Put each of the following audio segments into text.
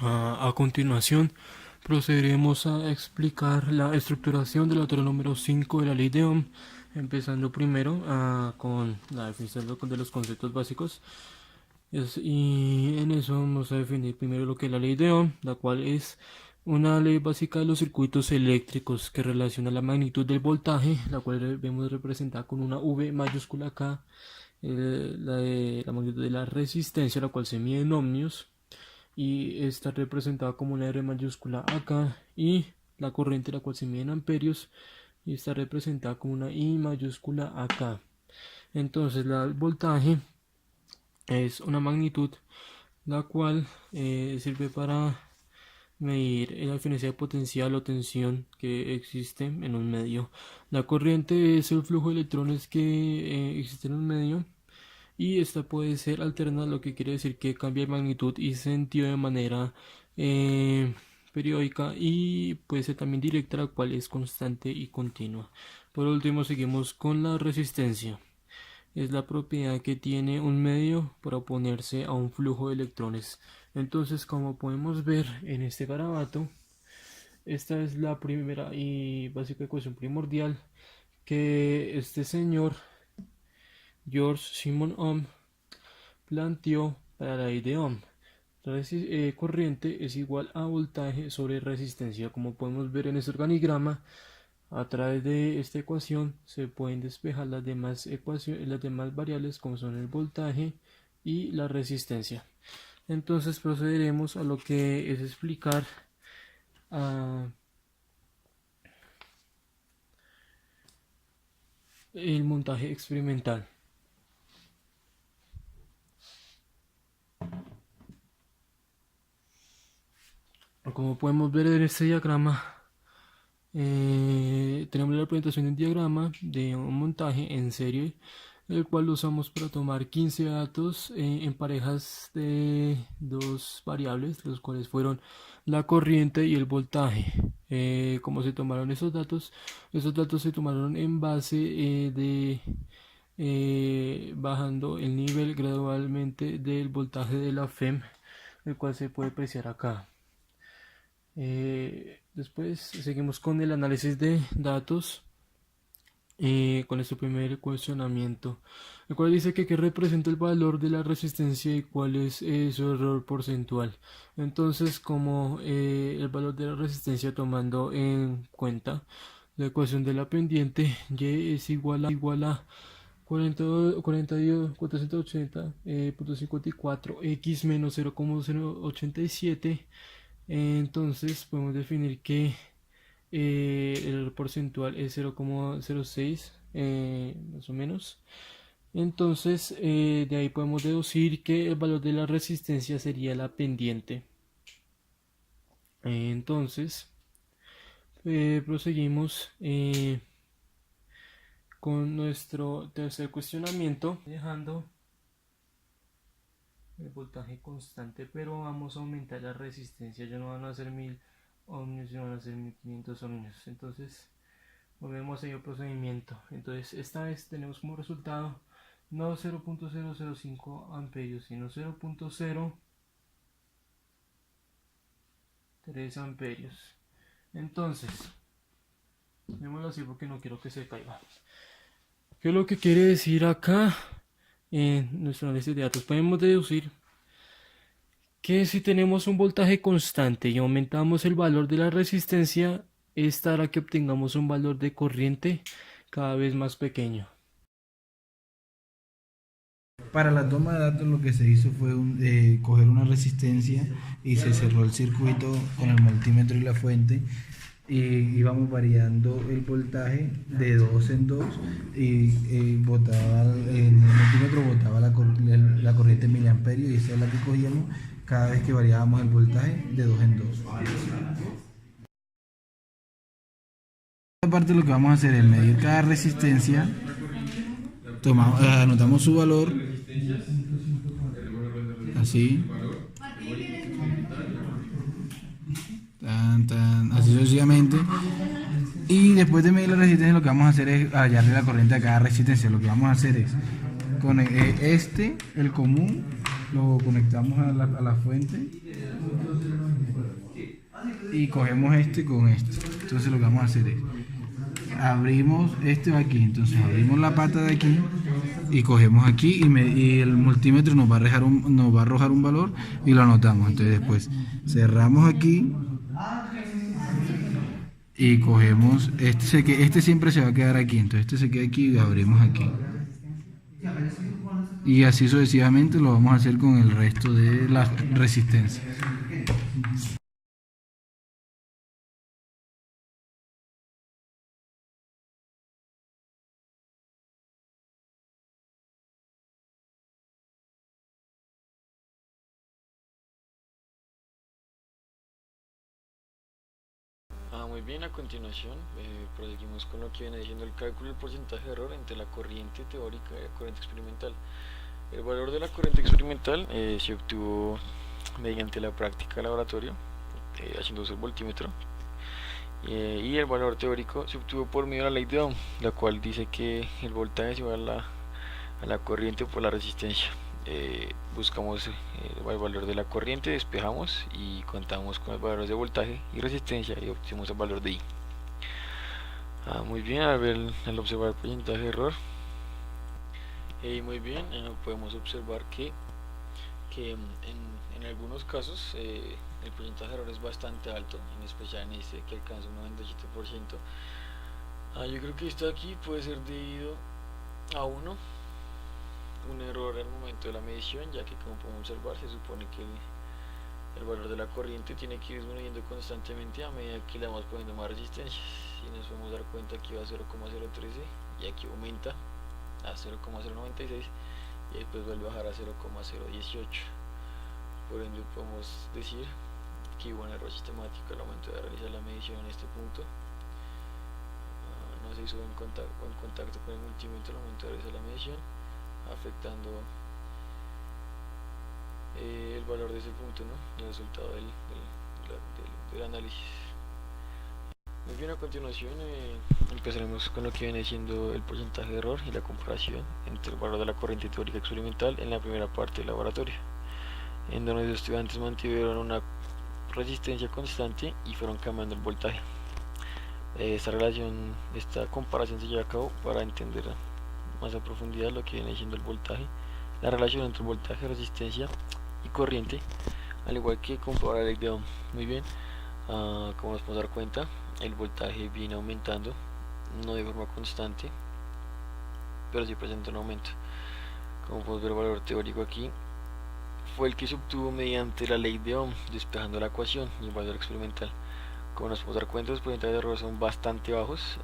A continuación, procederemos a explicar la estructuración de la tabla número 5 de la ley de Ohm, empezando primero con la definición de los conceptos básicos. Y en eso vamos a definir primero lo que es la ley de Ohm, la cual es una ley básica de los circuitos eléctricos que relaciona la magnitud del voltaje, la cual vemos representada con una V mayúscula acá, la magnitud de la resistencia, la cual se mide en ohmios, y está representada como una R mayúscula acá, y la corriente, la cual se mide en amperios, y está representada como una I mayúscula acá. Entonces el voltaje es una magnitud la cual sirve para medir la diferencia de potencial o tensión que existe en un medio. La corriente es el flujo de electrones que existe en un medio, y esta puede ser alterna, lo que quiere decir que cambia de magnitud y sentido de manera eh, periódica, y puede ser también directa, la cual es constante y continua. Por último, seguimos con la resistencia. Es la propiedad que tiene un medio para oponerse a un flujo de electrones. Entonces, como podemos ver en este garabato, esta es la primera y básica ecuación primordial que este señor George Simon Ohm planteó para la ley de Ohm. La corriente es igual a voltaje sobre resistencia. Como podemos ver en este organigrama, a través de esta ecuación se pueden despejar las demás ecuaciones, las demás variables, como son el voltaje y la resistencia. Entonces procederemos a lo que es explicar el montaje experimental. Como podemos ver en este diagrama, tenemos la representación de un diagrama de un montaje en serie, el cual lo usamos para tomar 15 datos en parejas de dos variables, los cuales fueron la corriente y el voltaje. ¿Cómo se tomaron esos datos? Esos datos se tomaron en base de bajando el nivel gradualmente del voltaje de la FEM, el cual se puede apreciar acá. Después seguimos con el análisis de datos, con este primer cuestionamiento, el cual dice que representa el valor de la resistencia y cuál es su error porcentual. Entonces, como el valor de la resistencia, tomando en cuenta la ecuación de la pendiente, Y es igual a 480.54 x menos 0,087. Entonces podemos definir que el porcentual es 0,06, más o menos. Entonces de ahí podemos deducir que el valor de la resistencia sería la pendiente. Entonces proseguimos con nuestro tercer cuestionamiento, dejando el voltaje constante, pero vamos a aumentar la resistencia. Ya no van a ser 1000 ohmios, ya van a ser 1500 ohmios. Entonces volvemos a ello procedimiento. Entonces esta vez tenemos como resultado no 0.005 amperios, sino 0.03 amperios. Entonces, démoslo así porque no quiero que se caiga. ¿Qué es lo que quiere decir acá? En nuestro análisis de datos podemos deducir que si tenemos un voltaje constante y aumentamos el valor de la resistencia, esta hará que obtengamos un valor de corriente cada vez más pequeño. Para la toma de datos lo que se hizo fue coger una resistencia y se cerró el circuito con el multímetro y la fuente, y íbamos variando el voltaje de 2 en 2, y en el multímetro botaba la corriente en miliamperios, y esa es la que cogíamos cada vez que variábamos el voltaje de 2 en 2. Esta parte lo que vamos a hacer es medir cada resistencia, anotamos su valor, así, así sucesivamente, y después de medir la resistencia lo que vamos a hacer es hallarle la corriente a cada resistencia. Lo que vamos a hacer es con el común, lo conectamos a la fuente, y cogemos este con este. Entonces lo que vamos a hacer es, abrimos este de aquí, entonces abrimos la pata de aquí y cogemos aquí y el multímetro nos va a arrojar un valor y lo anotamos. Entonces después cerramos aquí y cogemos, este siempre se va a quedar aquí, entonces este se queda aquí y abrimos aquí. Y así sucesivamente lo vamos a hacer con el resto de las resistencias. Muy bien, a continuación proseguimos con lo que viene diciendo el cálculo del porcentaje de error entre la corriente teórica y la corriente experimental. El valor de la corriente experimental se obtuvo mediante la práctica de laboratorio, haciendo uso del voltímetro, y el valor teórico se obtuvo por medio de la ley de Ohm, la cual dice que el voltaje es igual a la corriente por la resistencia. Buscamos el valor de la corriente, despejamos y contamos con los valores de voltaje y resistencia y obtenemos el valor de I. Muy bien, al observar el porcentaje de error, muy bien, podemos observar que en algunos casos el porcentaje de error es bastante alto, en especial en este que alcanza un 97%. Yo creo que esto aquí puede ser debido a un error al momento de la medición, ya que como podemos observar se supone que el valor de la corriente tiene que ir disminuyendo constantemente a medida que le vamos poniendo más resistencias, y nos podemos dar cuenta que va a 0,013 y aquí aumenta a 0,096 y después vuelve a bajar a 0,018. Por ende podemos decir que hubo un error sistemático al momento de realizar la medición en este punto. No se hizo en contacto con el multímetro al momento de realizar la medición, afectando el valor de ese punto, ¿no? El resultado del análisis. Muy bien, a continuación empezaremos con lo que viene siendo el porcentaje de error y la comparación entre el valor de la corriente teórica experimental en la primera parte del laboratorio, en donde los estudiantes mantuvieron una resistencia constante y fueron cambiando el voltaje. Esta comparación se lleva a cabo para entender más a profundidad lo que viene siendo el voltaje, la relación entre voltaje, resistencia y corriente, al igual que comprobar la ley de Ohm. Muy bien, como nos podemos dar cuenta, el voltaje viene aumentando, no de forma constante, pero sí presenta un aumento. Como podemos ver, el valor teórico aquí fue el que se obtuvo mediante la ley de Ohm, despejando la ecuación, y el valor experimental. Como nos podemos dar cuenta, los porcentajes de error son bastante bajos,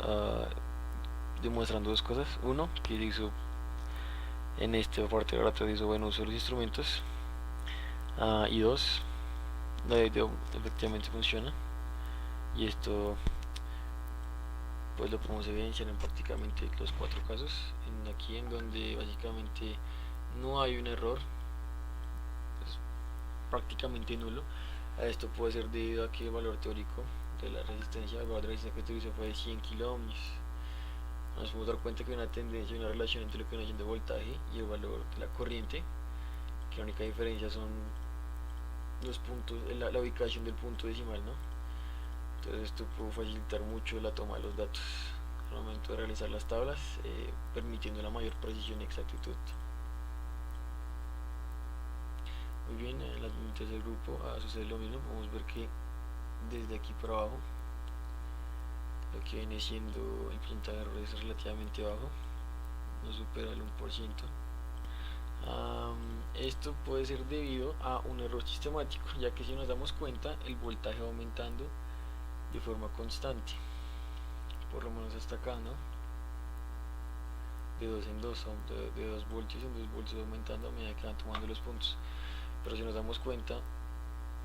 demostrando dos cosas. Uno, que hizo en este parte de laboratorio hizo buen uso de los instrumentos, y dos, la ley de Ohm efectivamente funciona, y esto pues lo podemos evidenciar en prácticamente los 4 casos. Aquí en donde básicamente no hay un error, es prácticamente nulo. Esto puede ser debido a que el valor teórico de la resistencia, el valor de la resistencia que utilizó fue de 100 kiloohms. Nos podemos dar cuenta que hay una tendencia y una relación entre lo que viene siendo el voltaje y el valor de la corriente, que la única diferencia son los puntos, la ubicación del punto decimal, ¿no? Entonces esto puede facilitar mucho la toma de los datos al momento de realizar las tablas, permitiendo la mayor precisión y exactitud. Muy bien, en el tercer grupo sucede lo mismo. Podemos ver que desde aquí para abajo lo que viene siendo el porcentaje de error es relativamente bajo, no supera el 1%. Esto puede ser debido a un error sistemático, ya que si nos damos cuenta el voltaje va aumentando de forma constante, por lo menos hasta acá, ¿no? De 2 en 2, de 2 voltios en 2 voltios aumentando a medida que van tomando los puntos. Pero si nos damos cuenta,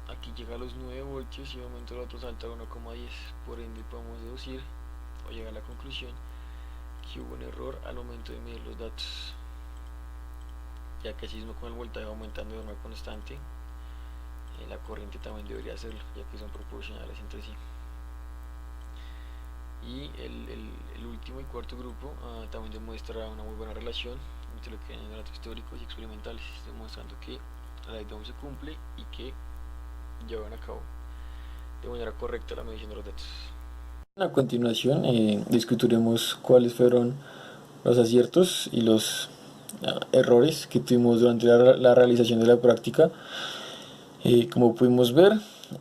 aquí llega a los 9 voltios y de momento el otro salta a 1,10. Por ende podemos deducir o llegar a la conclusión que hubo un error al momento de medir los datos, ya que así mismo con el voltaje aumentando de forma constante, la corriente también debería hacerlo, ya que son proporcionales entre sí. Y el último y cuarto grupo también demuestra una muy buena relación entre lo que vienen de datos teóricos y experimentales, demostrando que la ley de Ohm se cumple y que llevan a cabo de manera correcta la medición de los datos. A continuación discutiremos cuáles fueron los aciertos y los errores que tuvimos durante la realización de la práctica. Como pudimos ver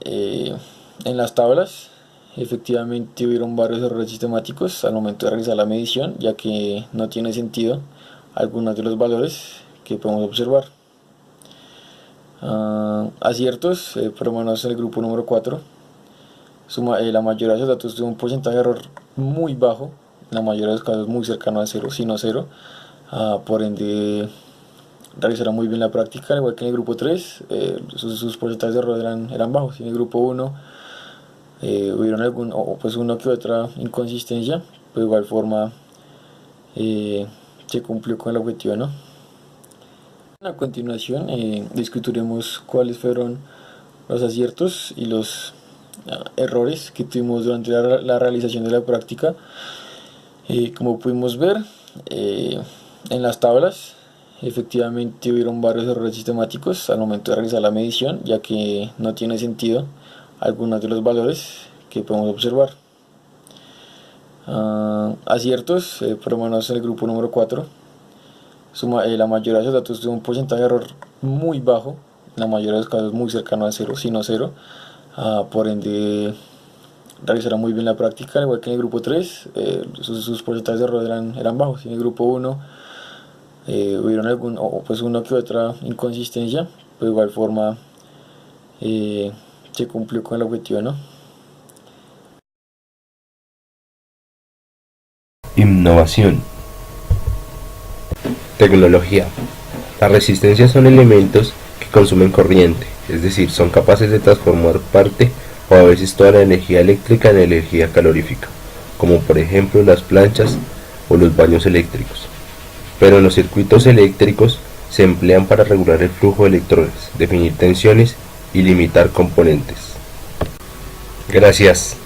en las tablas, efectivamente hubieron varios errores sistemáticos al momento de realizar la medición, ya que no tiene sentido algunos de los valores que podemos observar. Aciertos, por lo menos en el grupo número 4, la mayoría de los datos tuvo un porcentaje de error muy bajo, en la mayoría de los casos muy cercano a 0, sino 0. Por ende, realizaron muy bien la práctica, al igual que en el grupo 3, sus porcentajes de error eran bajos. En el grupo 1 hubieron uno que otra inconsistencia, pero de igual forma se cumplió con el objetivo, ¿no? A continuación discutiremos cuáles fueron los aciertos y los errores que tuvimos durante la realización de la práctica. Como pudimos ver en las tablas, efectivamente hubieron varios errores sistemáticos al momento de realizar la medición, ya que no tiene sentido algunos de los valores que podemos observar. Aciertos, por lo menos en el grupo número 4, la mayoría de los datos tuvo un porcentaje de error muy bajo, en la mayoría de los casos muy cercano a 0, sino 0. Por ende, realizaron muy bien la práctica, al igual que en el grupo 3, sus porcentajes de error eran bajos. En el grupo 1 hubieron uno que otra inconsistencia, pero de igual forma se cumplió con el objetivo, ¿no? Innovación. Tecnología. Las resistencias son elementos que consumen corriente, es decir, son capaces de transformar parte o a veces toda la energía eléctrica en energía calorífica, como por ejemplo las planchas o los baños eléctricos. Pero en los circuitos eléctricos se emplean para regular el flujo de electrones, definir tensiones y limitar componentes. Gracias.